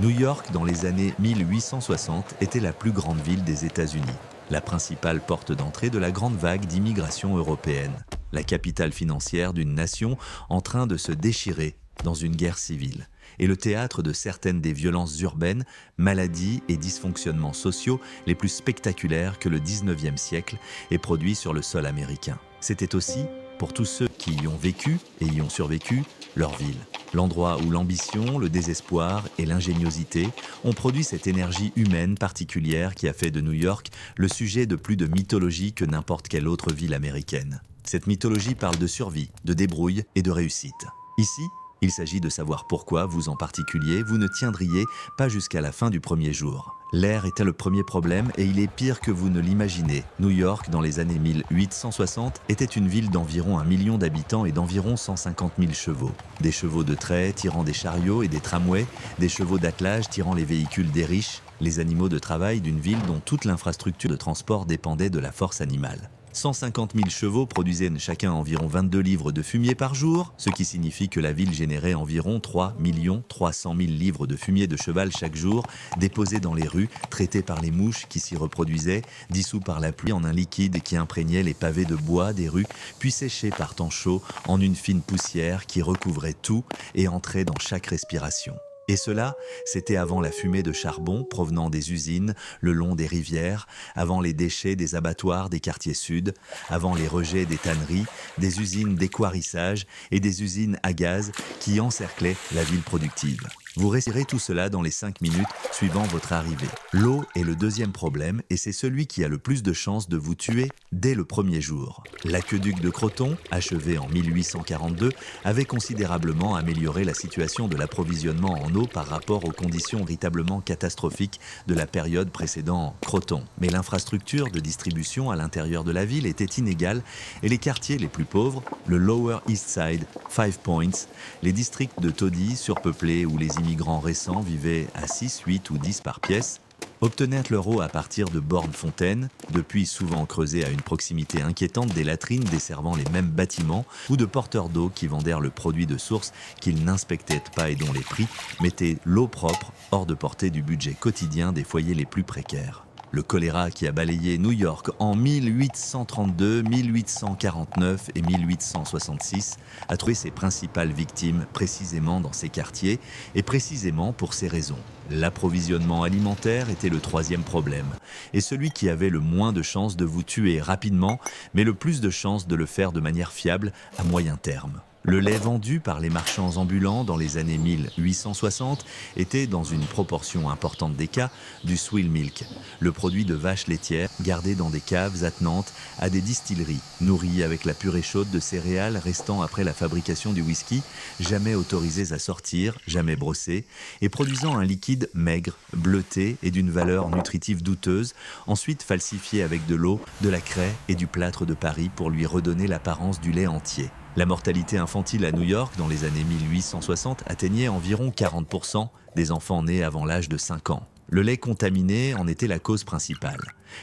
New York, dans les années 1860, était la plus grande ville des États-Unis, la principale porte d'entrée de la grande vague d'immigration européenne, la capitale financière d'une nation en train de se déchirer dans une guerre civile, et le théâtre de certaines des violences urbaines, maladies et dysfonctionnements sociaux les plus spectaculaires que le 19e siècle ait produits sur le sol américain. C'était aussi, pour tous ceux qui y ont vécu et y ont survécu, leur ville. L'endroit où l'ambition, le désespoir et l'ingéniosité ont produit cette énergie humaine particulière qui a fait de New York le sujet de plus de mythologie que n'importe quelle autre ville américaine. Cette mythologie parle de survie, de débrouille et de réussite. Ici, il s'agit de savoir pourquoi, vous en particulier, vous ne tiendriez pas jusqu'à la fin du premier jour. L'air était le premier problème et il est pire que vous ne l'imaginez. New York, dans les années 1860, était une ville d'environ 1 million d'habitants et d'environ 150 000 chevaux. Des chevaux de trait tirant des chariots et des tramways, des chevaux d'attelage tirant les véhicules des riches, les animaux de travail d'une ville dont toute l'infrastructure de transport dépendait de la force animale. 150 000 chevaux produisaient chacun environ 22 livres de fumier par jour, ce qui signifie que la ville générait environ 3 300 000 livres de fumier de cheval chaque jour, déposés dans les rues, traités par les mouches qui s'y reproduisaient, dissous par la pluie en un liquide qui imprégnait les pavés de bois des rues, puis séchés par temps chaud en une fine poussière qui recouvrait tout et entrait dans chaque respiration. Et cela, c'était avant la fumée de charbon provenant des usines le long des rivières, avant les déchets des abattoirs des quartiers sud, avant les rejets des tanneries, des usines d'équarrissage et des usines à gaz qui encerclaient la ville productive. Vous réussirez tout cela dans les 5 minutes suivant votre arrivée. L'eau est le deuxième problème et c'est celui qui a le plus de chances de vous tuer dès le premier jour. L'aqueduc de Croton, achevé en 1842, avait considérablement amélioré la situation de l'approvisionnement en eau par rapport aux conditions véritablement catastrophiques de la période précédant Croton. Mais l'infrastructure de distribution à l'intérieur de la ville était inégale et les quartiers les plus pauvres, le Lower East Side, Five Points, les districts de taudis surpeuplés où les immigrants récents vivaient à 6, 8 ou 10 par pièce, obtenaient leur eau à partir de bornes fontaines, depuis souvent creusées à une proximité inquiétante des latrines desservant les mêmes bâtiments ou de porteurs d'eau qui vendèrent le produit de source qu'ils n'inspectaient pas et dont les prix mettaient l'eau propre hors de portée du budget quotidien des foyers les plus précaires. Le choléra qui a balayé New York en 1832, 1849 et 1866 a trouvé ses principales victimes précisément dans ces quartiers et précisément pour ces raisons. L'approvisionnement alimentaire était le troisième problème et celui qui avait le moins de chances de vous tuer rapidement mais le plus de chances de le faire de manière fiable à moyen terme. Le lait vendu par les marchands ambulants dans les années 1860 était, dans une proportion importante des cas, du swill milk, le produit de vaches laitières gardées dans des caves attenantes à des distilleries, nourries avec la purée chaude de céréales restant après la fabrication du whisky, jamais autorisées à sortir, jamais brossées, et produisant un liquide maigre, bleuté et d'une valeur nutritive douteuse, ensuite falsifié avec de l'eau, de la craie et du plâtre de Paris pour lui redonner l'apparence du lait entier. La mortalité infantile à New York dans les années 1860 atteignait environ 40% des enfants nés avant l'âge de 5 ans. Le lait contaminé en était la cause principale.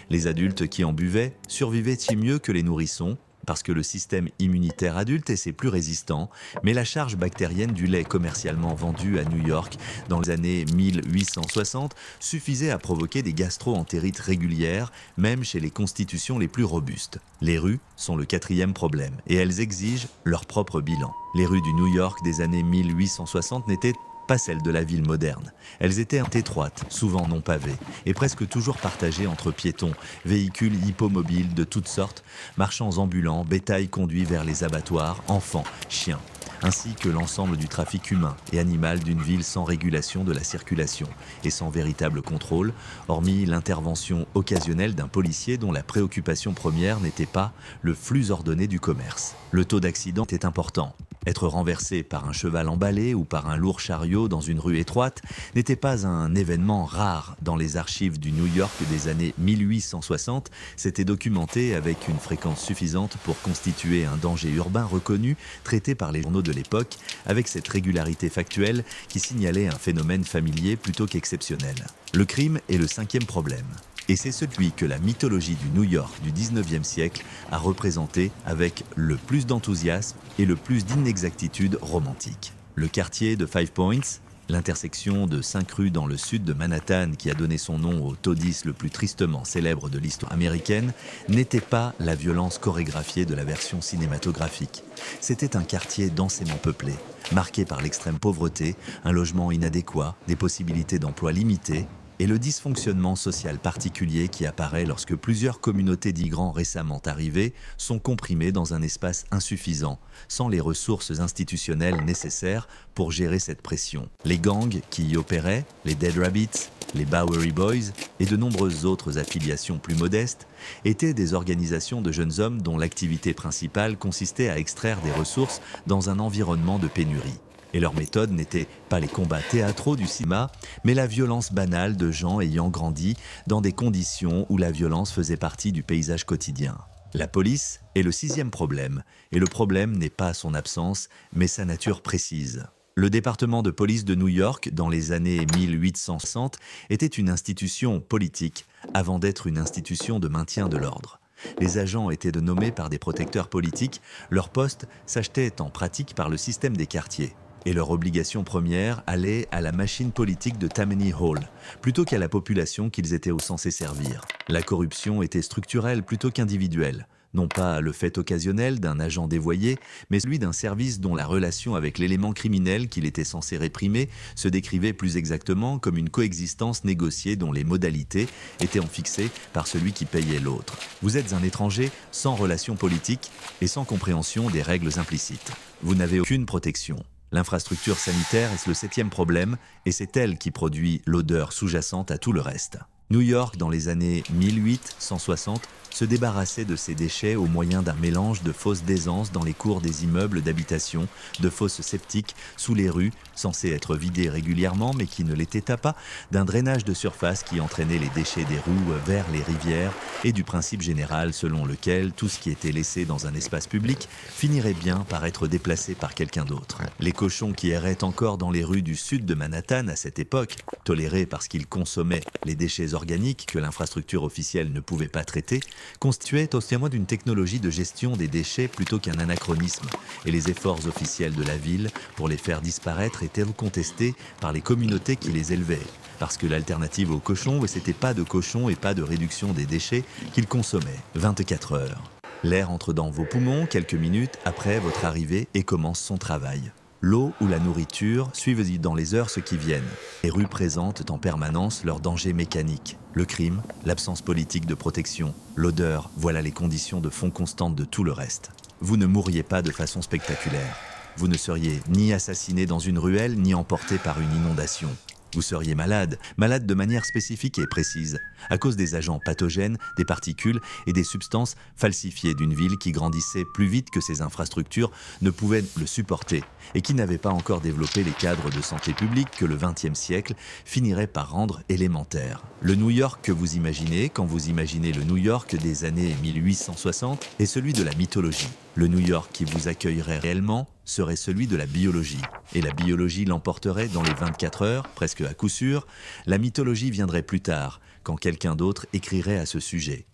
Les adultes qui en buvaient survivaient-ils mieux que les nourrissons ? Parce que le système immunitaire adulte est plus résistant, mais la charge bactérienne du lait commercialement vendu à New York dans les années 1860 suffisait à provoquer des gastro-entérites régulières, même chez les constitutions les plus robustes. Les rues sont le quatrième problème, et elles exigent leur propre bilan. Les rues du New York des années 1860 n'étaient pas celles de la ville moderne. Elles étaient étroites, souvent non pavées, et presque toujours partagées entre piétons, véhicules hippomobiles de toutes sortes, marchands ambulants, bétail conduit vers les abattoirs, enfants, chiens, ainsi que l'ensemble du trafic humain et animal d'une ville sans régulation de la circulation et sans véritable contrôle, hormis l'intervention occasionnelle d'un policier dont la préoccupation première n'était pas le flux ordonné du commerce. Le taux d'accident était important. Être renversé par un cheval emballé ou par un lourd chariot dans une rue étroite n'était pas un événement rare dans les archives du New York des années 1860. C'était documenté avec une fréquence suffisante pour constituer un danger urbain reconnu, traité par les journaux de l'époque, avec cette régularité factuelle qui signalait un phénomène familier plutôt qu'exceptionnel. Le crime est le cinquième problème. Et c'est celui que la mythologie du New York du 19e siècle a représenté avec le plus d'enthousiasme et le plus d'inexactitude romantique. Le quartier de Five Points, L'intersection de 5 rues dans le sud de Manhattan, qui a donné son nom au taudis le plus tristement célèbre de l'histoire américaine, n'était pas la violence chorégraphiée de la version cinématographique. C'était un quartier densément peuplé, marqué par l'extrême pauvreté, un logement inadéquat, des possibilités d'emploi limitées, et le dysfonctionnement social particulier qui apparaît lorsque plusieurs communautés d'immigrants récemment arrivés sont comprimées dans un espace insuffisant, sans les ressources institutionnelles nécessaires pour gérer cette pression. Les gangs qui y opéraient, les Dead Rabbits, les Bowery Boys et de nombreuses autres affiliations plus modestes, étaient des organisations de jeunes hommes dont l'activité principale consistait à extraire des ressources dans un environnement de pénurie. Et leur méthode n'était pas les combats théâtraux du cinéma, mais la violence banale de gens ayant grandi dans des conditions où la violence faisait partie du paysage quotidien. La police est le 6e problème, et le problème n'est pas son absence, mais sa nature précise. Le département de police de New York, dans les années 1860, était une institution politique, avant d'être une institution de maintien de l'ordre. Les agents étaient nommés par des protecteurs politiques, leur poste s'achetait en pratique par le système des quartiers. Et leur obligation première allait à la machine politique de Tammany Hall, plutôt qu'à la population qu'ils étaient censés servir. La corruption était structurelle plutôt qu'individuelle, non pas le fait occasionnel d'un agent dévoyé, mais celui d'un service dont la relation avec l'élément criminel qu'il était censé réprimer se décrivait plus exactement comme une coexistence négociée dont les modalités étaient fixées par celui qui payait l'autre. Vous êtes un étranger sans relation politique et sans compréhension des règles implicites. Vous n'avez aucune protection. L'infrastructure sanitaire est le 7e problème et c'est elle qui produit l'odeur sous-jacente à tout le reste. New York, dans les années 1860, se débarrassait de ses déchets au moyen d'un mélange de fosses d'aisance dans les cours des immeubles d'habitation, de fosses septiques sous les rues, censées être vidées régulièrement mais qui ne l'étaient pas, d'un drainage de surface qui entraînait les déchets des rues vers les rivières et du principe général selon lequel tout ce qui était laissé dans un espace public finirait bien par être déplacé par quelqu'un d'autre. Les cochons qui erraient encore dans les rues du sud de Manhattan à cette époque, tolérés parce qu'ils consommaient les déchets organiques que l'infrastructure officielle ne pouvait pas traiter, constituait aussi moins d'une technologie de gestion des déchets plutôt qu'un anachronisme, et les efforts officiels de la ville pour les faire disparaître étaient contestés par les communautés qui les élevaient, parce que l'alternative aux cochons, c'était pas de cochons et pas de réduction des déchets qu'ils consommaient. 24 heures. L'air entre dans vos poumons quelques minutes après votre arrivée et commence son travail. L'eau ou la nourriture suivent dans les heures ce qui viennent. Les rues présentent en permanence leurs dangers mécaniques. Le crime, l'absence politique de protection, l'odeur, voilà les conditions de fond constantes de tout le reste. Vous ne mourriez pas de façon spectaculaire. Vous ne seriez ni assassiné dans une ruelle, ni emporté par une inondation. Vous seriez malade de manière spécifique et précise, à cause des agents pathogènes, des particules et des substances falsifiées d'une ville qui grandissait plus vite que ses infrastructures ne pouvaient le supporter et qui n'avait pas encore développé les cadres de santé publique que le XXe siècle finirait par rendre élémentaires. Le New York que vous imaginez quand vous imaginez le New York des années 1860 est celui de la mythologie. Le New York qui vous accueillerait réellement serait celui de la biologie. Et la biologie l'emporterait dans les 24 heures, presque à coup sûr. La mythologie viendrait plus tard, quand quelqu'un d'autre écrirait à ce sujet.